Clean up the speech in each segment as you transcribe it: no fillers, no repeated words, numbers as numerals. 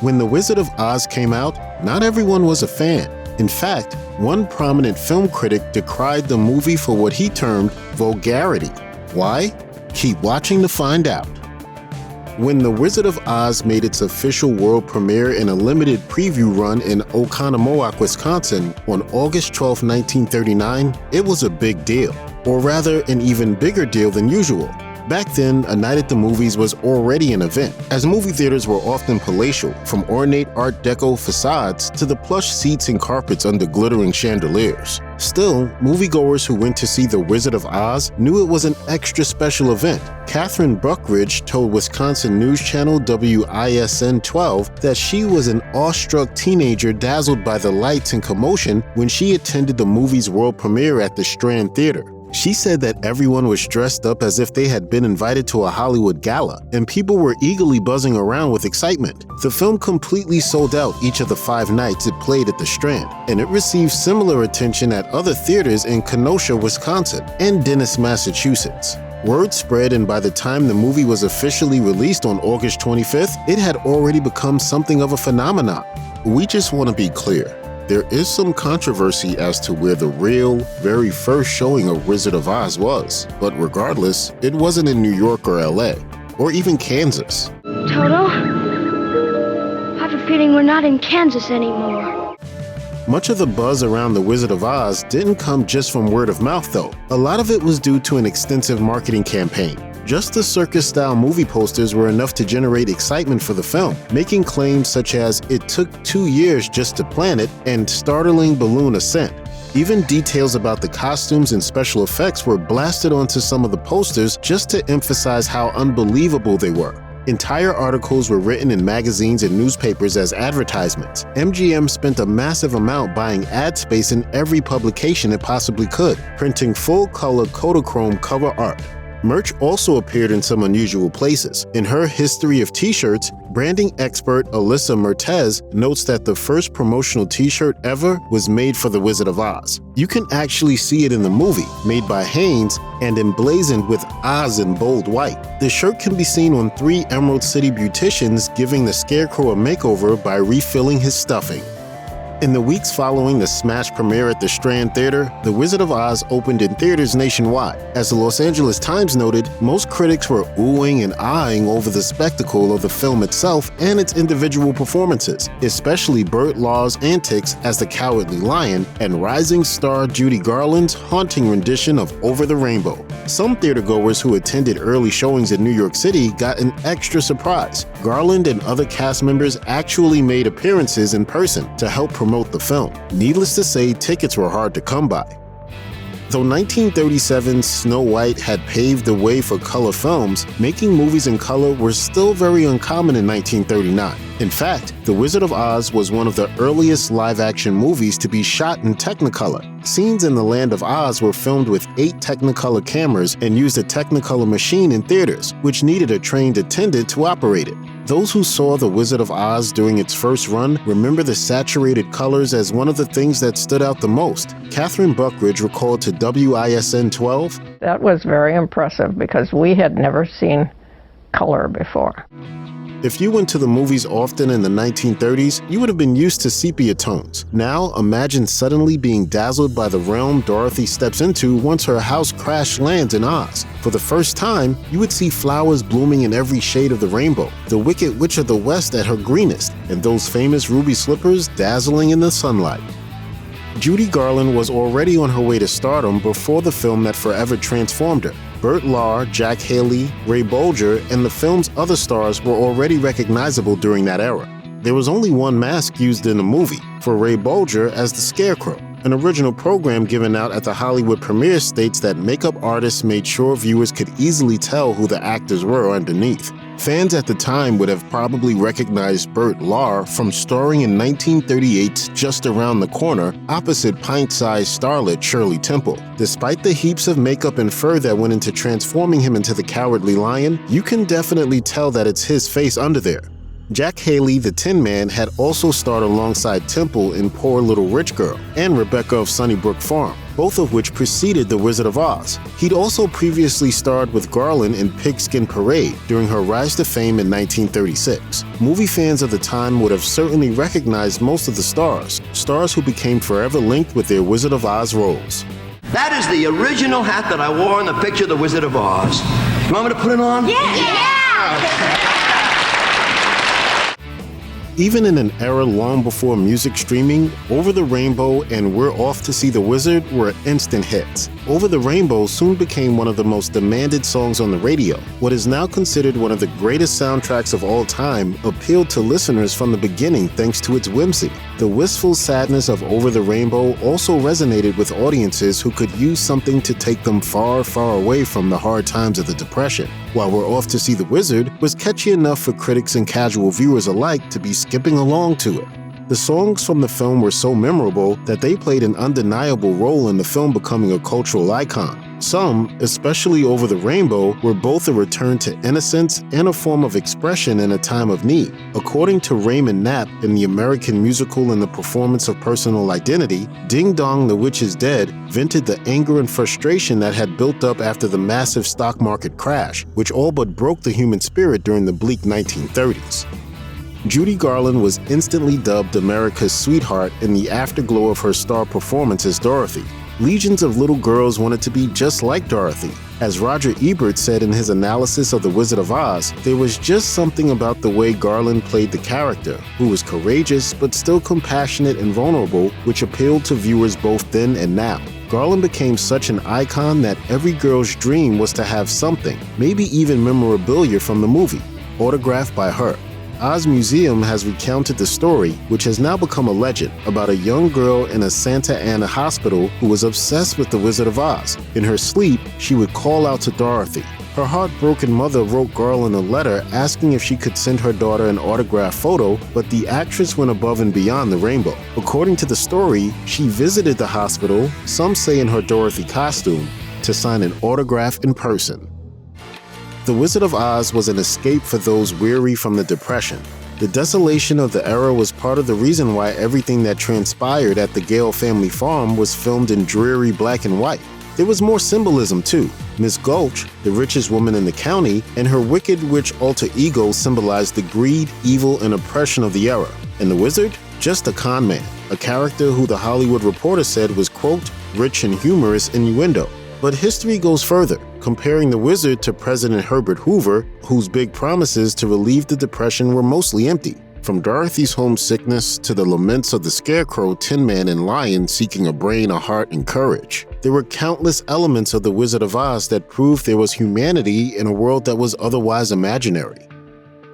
When The Wizard of Oz came out, not everyone was a fan. In fact, one prominent film critic decried the movie for what he termed vulgarity. Why? Keep watching to find out. When The Wizard of Oz made its official world premiere in a limited preview run in Oconomowoc, Wisconsin on August 12, 1939, it was a big deal, or rather an even bigger deal than usual. Back then, a night at the movies was already an event, as movie theaters were often palatial, from ornate Art Deco facades to the plush seats and carpets under glittering chandeliers. Still, moviegoers who went to see The Wizard of Oz knew it was an extra special event. Catherine Buckridge told Wisconsin news channel WISN 12 that she was an awestruck teenager dazzled by the lights and commotion when she attended the movie's world premiere at the Strand Theater. She said that everyone was dressed up as if they had been invited to a Hollywood gala, and people were eagerly buzzing around with excitement. The film completely sold out each of the 5 nights it played at the Strand, and it received similar attention at other theaters in Kenosha, Wisconsin, and Dennis, Massachusetts. Word spread, and by the time the movie was officially released on August 25th, it had already become something of a phenomenon. We just want to be clear. There is some controversy as to where the real, very first showing of Wizard of Oz was, but regardless, it wasn't in New York or LA, or even Kansas. Toto, I have a feeling we're not in Kansas anymore. Much of the buzz around The Wizard of Oz didn't come just from word of mouth though. A lot of it was due to an extensive marketing campaign. Just the circus-style movie posters were enough to generate excitement for the film, making claims such as it took 2 years just to plan it and startling balloon ascent. Even details about the costumes and special effects were blasted onto some of the posters just to emphasize how unbelievable they were. Entire articles were written in magazines and newspapers as advertisements. MGM spent a massive amount buying ad space in every publication it possibly could, printing full-color Kodachrome cover art. Merch also appeared in some unusual places. In her history of t-shirts, branding expert Alyssa Mertez notes that the first promotional t-shirt ever was made for The Wizard of Oz. You can actually see it in the movie, made by Hanes and emblazoned with Oz in bold white. The shirt can be seen on 3 Emerald City beauticians giving the Scarecrow a makeover by refilling his stuffing. In the weeks following the smash premiere at the Strand Theater, The Wizard of Oz opened in theaters nationwide. As the Los Angeles Times noted, most critics were oohing and aahing over the spectacle of the film itself and its individual performances, especially Burt Law's antics as the Cowardly Lion and rising star Judy Garland's haunting rendition of Over the Rainbow. Some theatergoers who attended early showings in New York City got an extra surprise. Garland and other cast members actually made appearances in person to help promote the film. Needless to say, tickets were hard to come by. Though 1937's Snow White had paved the way for color films, making movies in color were still very uncommon in 1939. In fact, The Wizard of Oz was one of the earliest live-action movies to be shot in Technicolor. Scenes in the Land of Oz were filmed with 8 Technicolor cameras and used a Technicolor machine in theaters, which needed a trained attendant to operate it. Those who saw The Wizard of Oz during its first run remember the saturated colors as one of the things that stood out the most. Catherine Buckridge recalled to WISN 12, "That was very impressive because we had never seen color before." If you went to the movies often in the 1930s, you would have been used to sepia tones. Now, imagine suddenly being dazzled by the realm Dorothy steps into once her house crash lands in Oz. For the first time, you would see flowers blooming in every shade of the rainbow, the Wicked Witch of the West at her greenest, and those famous ruby slippers dazzling in the sunlight. Judy Garland was already on her way to stardom before the film that forever transformed her. Burt Lahr, Jack Haley, Ray Bolger, and the film's other stars were already recognizable during that era. There was only one mask used in the movie, for Ray Bolger as the Scarecrow. An original program given out at the Hollywood premiere states that makeup artists made sure viewers could easily tell who the actors were underneath. Fans at the time would have probably recognized Burt Lahr from starring in 1938's Just Around the Corner opposite pint-sized starlet Shirley Temple. Despite the heaps of makeup and fur that went into transforming him into the Cowardly Lion, you can definitely tell that it's his face under there. Jack Haley, the Tin Man, had also starred alongside Temple in Poor Little Rich Girl and Rebecca of Sunnybrook Farm, both of which preceded The Wizard of Oz. He'd also previously starred with Garland in Pigskin Parade during her rise to fame in 1936. Movie fans of the time would have certainly recognized most of the stars who became forever linked with their Wizard of Oz roles. That is the original hat that I wore in the picture of the Wizard of Oz. You want me to put it on? Yeah! Even in an era long before music streaming, Over the Rainbow and We're Off to See the Wizard were instant hits. Over the Rainbow soon became one of the most demanded songs on the radio. What is now considered one of the greatest soundtracks of all time appealed to listeners from the beginning thanks to its whimsy. The wistful sadness of Over the Rainbow also resonated with audiences who could use something to take them far, far away from the hard times of the Depression, while We're Off to See the Wizard was catchy enough for critics and casual viewers alike to be skipping along to it. The songs from the film were so memorable that they played an undeniable role in the film becoming a cultural icon. Some, especially Over the Rainbow, were both a return to innocence and a form of expression in a time of need. According to Raymond Knapp in the American Musical and the Performance of Personal Identity, Ding Dong the Witch is Dead vented the anger and frustration that had built up after the massive stock market crash, which all but broke the human spirit during the bleak 1930s. Judy Garland was instantly dubbed America's sweetheart in the afterglow of her star performance as Dorothy. Legions of little girls wanted to be just like Dorothy. As Roger Ebert said in his analysis of The Wizard of Oz, there was just something about the way Garland played the character, who was courageous but still compassionate and vulnerable, which appealed to viewers both then and now. Garland became such an icon that every girl's dream was to have something, maybe even memorabilia from the movie, autographed by her. Oz Museum has recounted the story, which has now become a legend, about a young girl in a Santa Ana hospital who was obsessed with the Wizard of Oz. In her sleep, she would call out to Dorothy. Her heartbroken mother wrote Garland a letter asking if she could send her daughter an autographed photo, but the actress went above and beyond the rainbow. According to the story, she visited the hospital, some say in her Dorothy costume, to sign an autograph in person. The Wizard of Oz was an escape for those weary from the Depression. The desolation of the era was part of the reason why everything that transpired at the Gale family farm was filmed in dreary black and white. There was more symbolism too. Miss Gulch, the richest woman in the county, and her wicked witch alter ego symbolized the greed, evil, and oppression of the era. And the wizard? Just a con man, a character who the Hollywood Reporter said was, quote, rich in humorous innuendo. But history goes further, comparing the wizard to President Herbert Hoover, whose big promises to relieve the Depression were mostly empty. From Dorothy's homesickness to the laments of the Scarecrow, Tin Man, and Lion seeking a brain, a heart, and courage. There were countless elements of The Wizard of Oz that proved there was humanity in a world that was otherwise imaginary.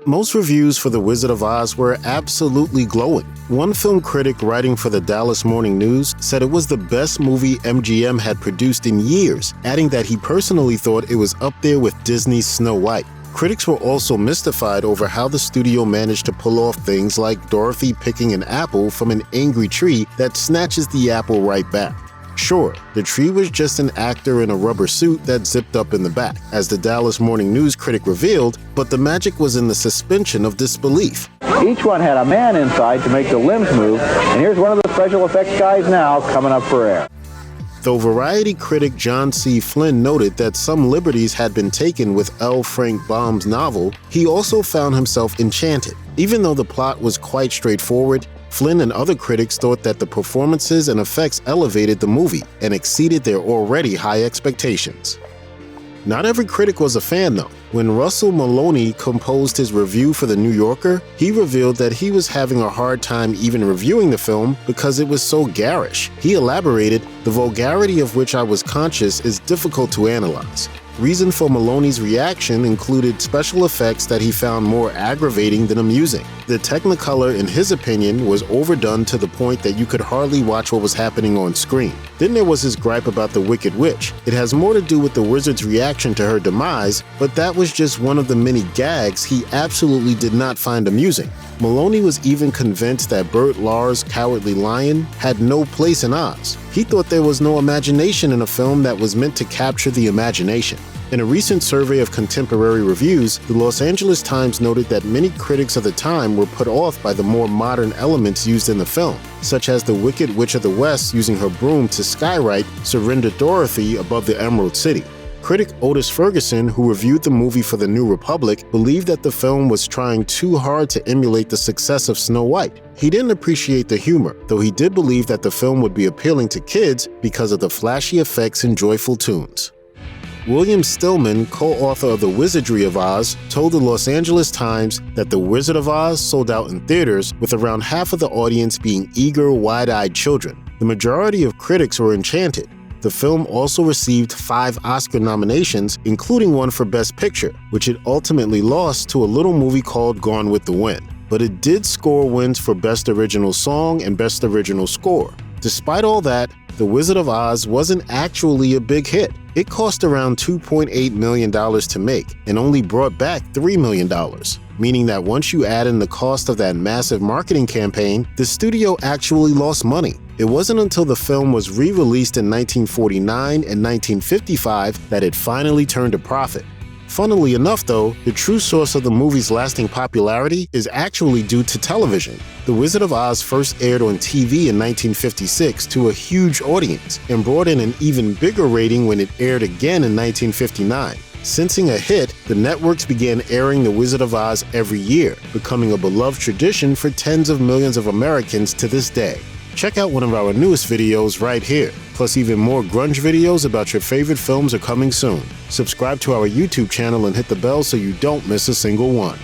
Most reviews for The Wizard of Oz were absolutely glowing. One film critic writing for the Dallas Morning News said it was the best movie MGM had produced in years, adding that he personally thought it was up there with Disney's Snow White. Critics were also mystified over how the studio managed to pull off things like Dorothy picking an apple from an angry tree that snatches the apple right back. Sure, the tree was just an actor in a rubber suit that zipped up in the back, as the Dallas Morning News critic revealed, but the magic was in the suspension of disbelief. Each one had a man inside to make the limbs move, and here's one of the special effects guys now coming up for air. Though Variety critic John C. Flynn noted that some liberties had been taken with L. Frank Baum's novel, he also found himself enchanted. Even though the plot was quite straightforward, Flynn and other critics thought that the performances and effects elevated the movie and exceeded their already high expectations. Not every critic was a fan though. When Russell Maloney composed his review for The New Yorker, he revealed that he was having a hard time even reviewing the film because it was so garish. He elaborated, "The vulgarity of which I was conscious is difficult to analyze." Reason for Maloney's reaction included special effects that he found more aggravating than amusing. The Technicolor, in his opinion, was overdone to the point that you could hardly watch what was happening on screen. Then there was his gripe about the Wicked Witch. It has more to do with the wizard's reaction to her demise, but that was just one of the many gags he absolutely did not find amusing. Maloney was even convinced that Bert Lahr's Cowardly Lion had no place in Oz. He thought there was no imagination in a film that was meant to capture the imagination. In a recent survey of contemporary reviews, the Los Angeles Times noted that many critics of the time were put off by the more modern elements used in the film, such as the Wicked Witch of the West using her broom to skywrite Surrender Dorothy above the Emerald City. Critic Otis Ferguson, who reviewed the movie for the New Republic, believed that the film was trying too hard to emulate the success of Snow White. He didn't appreciate the humor, though he did believe that the film would be appealing to kids because of the flashy effects and joyful tunes. William Stillman, co-author of The Wizardry of Oz, told the Los Angeles Times that The Wizard of Oz sold out in theaters, with around half of the audience being eager, wide-eyed children. The majority of critics were enchanted. The film also received 5 Oscar nominations, including one for Best Picture, which it ultimately lost to a little movie called Gone with the Wind. But it did score wins for Best Original Song and Best Original Score. Despite all that, The Wizard of Oz wasn't actually a big hit. It cost around $2.8 million to make and only brought back $3 million, meaning that once you add in the cost of that massive marketing campaign, the studio actually lost money. It wasn't until the film was re-released in 1949 and 1955 that it finally turned a profit. Funnily enough though, the true source of the movie's lasting popularity is actually due to television. The Wizard of Oz first aired on TV in 1956 to a huge audience and brought in an even bigger rating when it aired again in 1959. Sensing a hit, the networks began airing The Wizard of Oz every year, becoming a beloved tradition for tens of millions of Americans to this day. Check out one of our newest videos right here. Plus, even more grunge videos about your favorite films are coming soon. Subscribe to our YouTube channel and hit the bell so you don't miss a single one.